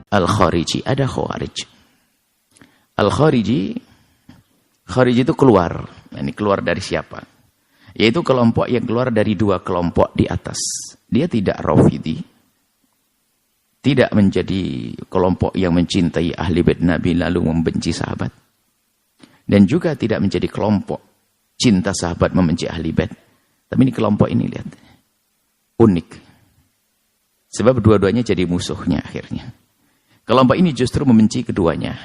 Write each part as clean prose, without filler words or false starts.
Al-Khariji, ada Khawarij. Al-Khariji itu keluar. Ini keluar dari siapa? Yaitu kelompok yang keluar dari dua kelompok di atas. Dia tidak Rafidhi, tidak menjadi kelompok yang mencintai ahli bait Nabi lalu membenci sahabat. Dan juga tidak menjadi kelompok cinta sahabat membenci ahli bait. Tapi ini kelompok ini lihat. Unik. Sebab dua-duanya jadi musuhnya akhirnya. Kelompok ini justru membenci keduanya.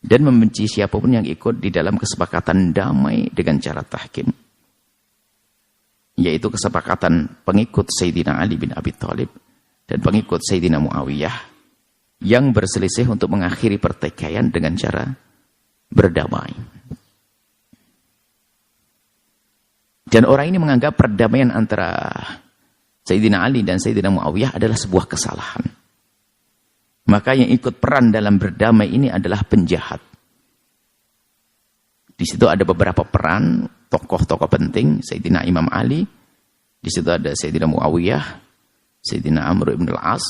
Dan membenci siapapun yang ikut di dalam kesepakatan damai dengan cara tahkim. Yaitu kesepakatan pengikut Sayyidina Ali bin Abi Thalib dan pengikut Sayyidina Muawiyah yang berselisih untuk mengakhiri pertikaian dengan cara berdamai. Dan orang ini menganggap perdamaian antara Sayyidina Ali dan Sayyidina Muawiyah adalah sebuah kesalahan. Maka yang ikut peran dalam berdamai ini adalah penjahat. Di situ ada beberapa peran tokoh-tokoh penting, Sayyidina Imam Ali, di situ ada Sayyidina Muawiyah, Sayyidina Amr ibn al-As,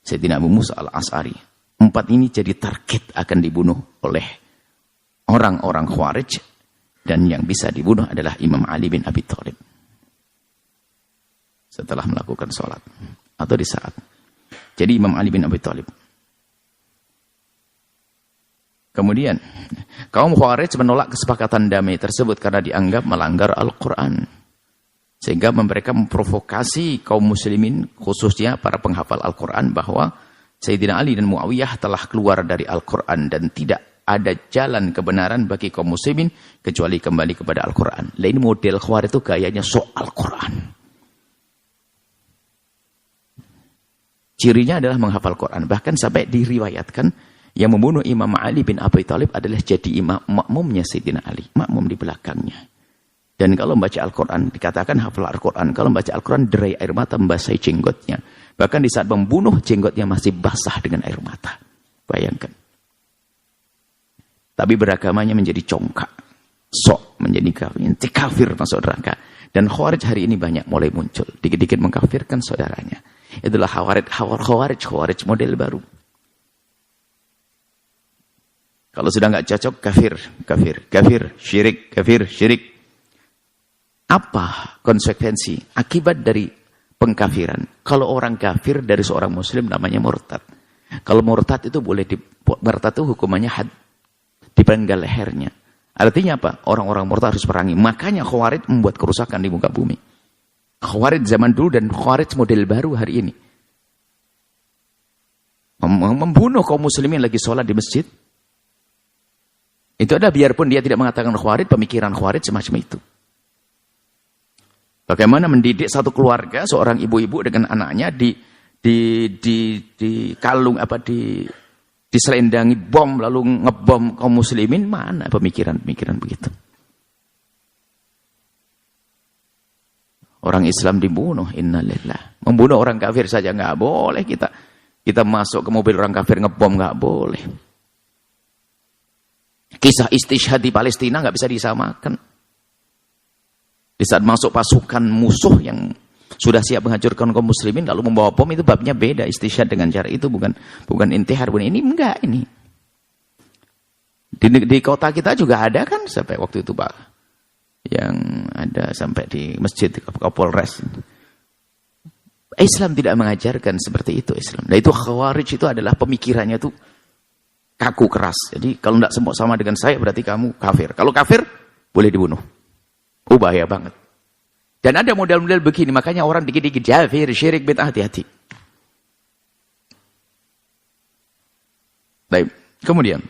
Sayyidina Abu Musa al-As'ari. Empat ini jadi target akan dibunuh oleh orang-orang Khawarij, dan yang bisa dibunuh adalah Imam Ali bin Abi Thalib. Setelah melakukan sholat atau di saat. Jadi Imam Ali bin Abi Thalib. Kemudian, kaum Khawarij menolak kesepakatan damai tersebut karena dianggap melanggar Al-Quran. Sehingga mereka memprovokasi kaum muslimin, khususnya para penghafal Al-Quran, bahwa Sayyidina Ali dan Muawiyah telah keluar dari Al-Quran dan tidak ada jalan kebenaran bagi kaum muslimin kecuali kembali kepada Al-Quran. Lain model Khawarij itu gayanya sok Al-Quran. Cirinya adalah menghafal Quran. Bahkan sampai diriwayatkan yang membunuh Imam Ali bin Abi Thalib adalah jadi imam makmumnya Sayyidina Ali, makmum di belakangnya. Dan kalau membaca Al-Quran, dikatakan hafal Al-Quran. Kalau membaca Al-Quran, derai air mata membasahi jenggotnya. Bahkan di saat membunuh, jenggotnya masih basah dengan air mata. Bayangkan. Tapi beragamanya menjadi congkak. Sok menjadi kafir masuk neraka. Dan Khawarij hari ini banyak mulai muncul. Dikit-dikit mengkafirkan saudaranya. Itulah Khawarij model baru. Kalau sudah nggak cocok, kafir, syirik. Apa konsekuensi, akibat dari pengkafiran? Kalau orang kafir dari seorang muslim namanya murtad. Kalau murtad itu murtad itu hukumannya had, dipenggal lehernya. Artinya apa? Orang-orang murtad harus perangi. Makanya Khawarij membuat kerusakan di muka bumi. Khawarij zaman dulu dan Khawarij model baru hari ini. Membunuh kaum muslimin lagi sholat di masjid. Itu ada biarpun dia tidak mengatakan Khawarij, pemikiran Khawarij semacam itu. Bagaimana mendidik satu keluarga, seorang ibu-ibu dengan anaknya diselendangi bom lalu ngebom kaum muslimin, mana pemikiran-pemikiran begitu. Orang Islam dibunuh, innalillah. Membunuh orang kafir saja nggak boleh kita masuk ke mobil orang kafir ngebom, nggak boleh. Kisah istishhad di Palestina nggak bisa disamakan. Di saat masuk pasukan musuh yang sudah siap menghancurkan kaum muslimin lalu membawa bom, itu babnya beda. Istishhad dengan cara itu bukan intihar, bukan ini, enggak ini. Di kota kita juga ada kan sampai waktu itu Pak, yang ada sampai di masjid Kapolres. Islam tidak mengajarkan seperti itu Islam. Nah itu Khawarij itu adalah pemikirannya itu kaku keras. Jadi kalau tidak sama dengan saya berarti kamu kafir. Kalau kafir boleh dibunuh. Bahaya banget. Dan ada model-model begini, makanya orang dikit-dikit kafir, syirik, bid'ah, hati-hati. Baik, kemudian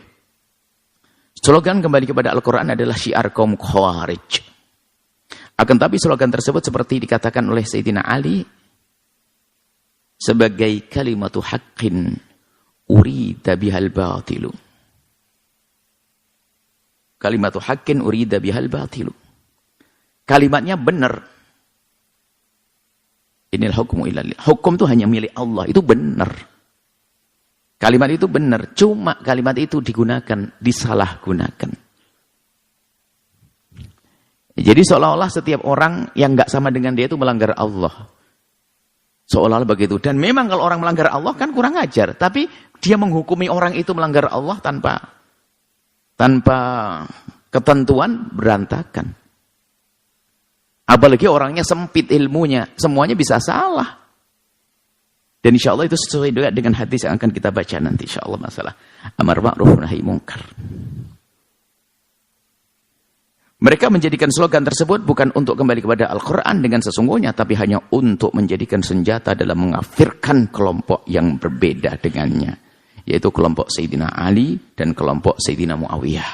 slogan kembali kepada Al-Quran adalah syiar kaum Khawarij. Akan tapi slogan tersebut seperti dikatakan oleh Sayyidina Ali sebagai kalimatu haqqin urida bihal batilu. Kalimatu haqqin urida bihal batilu. Kalimatnya benar. Inil hukmu illallah. Hukum itu hanya milik Allah. Itu benar. Kalimat itu benar. Cuma kalimat itu digunakan, disalahgunakan. Jadi seolah-olah setiap orang yang nggak sama dengan dia itu melanggar Allah. Seolah-olah begitu. Dan memang kalau orang melanggar Allah kan kurang ajar. Tapi dia menghukumi orang itu melanggar Allah tanpa ketentuan, berantakan. Apalagi orangnya sempit ilmunya. Semuanya bisa salah. Dan insya Allah itu sesuai juga dengan hadis yang akan kita baca nanti. Insya Allah masalah amar ma'ruf nahi munkar. Mereka menjadikan slogan tersebut bukan untuk kembali kepada Al-Quran dengan sesungguhnya, tapi hanya untuk menjadikan senjata dalam mengafirkan kelompok yang berbeda dengannya. Yaitu kelompok Sayyidina Ali dan kelompok Sayyidina Muawiyah.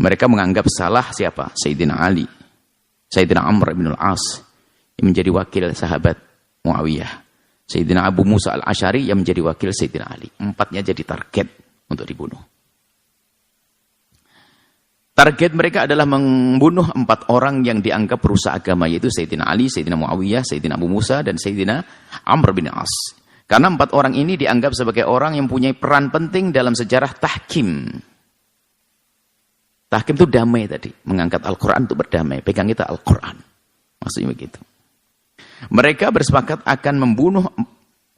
Mereka menganggap salah siapa? Sayyidina Ali. Sayyidina Amr bin al-As yang menjadi wakil sahabat Muawiyah. Sayyidina Abu Musa al-Asy'ari yang menjadi wakil Sayyidina Ali. Empatnya jadi target untuk dibunuh. Target mereka adalah membunuh 4 orang yang dianggap perusak agama, yaitu Sayyidina Ali, Sayyidina Muawiyah, Sayyidina Abu Musa, dan Sayyidina Amr bin As. Karena 4 orang ini dianggap sebagai orang yang punya peran penting dalam sejarah tahkim. Tahkim itu damai tadi. Mengangkat Al-Quran untuk berdamai. Pegang kita Al-Quran. Maksudnya begitu. Mereka bersepakat akan membunuh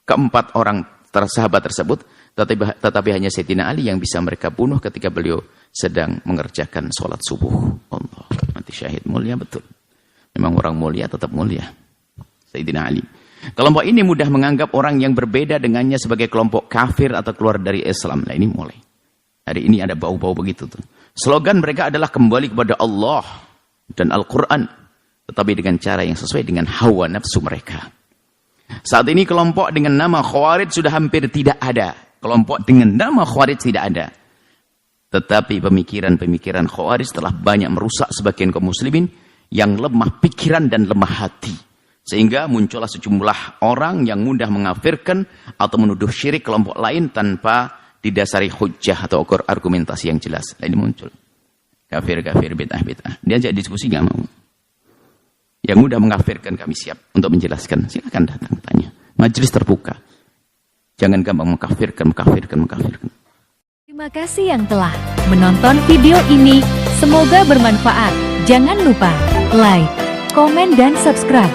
ke-4 orang sahabat tersebut, tetapi hanya Sayyidina Ali yang bisa mereka bunuh ketika beliau sedang mengerjakan sholat subuh. Allah, nanti syahid mulia betul. Memang orang mulia tetap mulia. Sayyidina Ali. Kelompok ini mudah menganggap orang yang berbeda dengannya sebagai kelompok kafir atau keluar dari Islam. Nah ini mulai. Hari ini ada bau-bau begitu tuh. Slogan mereka adalah kembali kepada Allah dan Al-Quran. Tetapi dengan cara yang sesuai dengan hawa nafsu mereka. Saat ini kelompok dengan nama Khawarij sudah hampir tidak ada. Kelompok dengan nama Khawarij tidak ada. Tetapi pemikiran-pemikiran Khawarij telah banyak merusak sebagian kaum muslimin yang lemah pikiran dan lemah hati. Sehingga muncullah sejumlah orang yang mudah mengafirkan atau menuduh syirik kelompok lain tanpa didasari hujjah atau argumentasi yang jelas. Nah, ini muncul. Kafir-kafir, bid'ah-bid'ah. Diajak diskusi nggak mau. Yang mudah mengafirkan kami siap untuk menjelaskan. Silakan datang tanya. Majelis terbuka. Jangan gampang mengkafirkan. Terima kasih yang telah menonton video ini. Semoga bermanfaat. Jangan lupa like, komen, dan subscribe.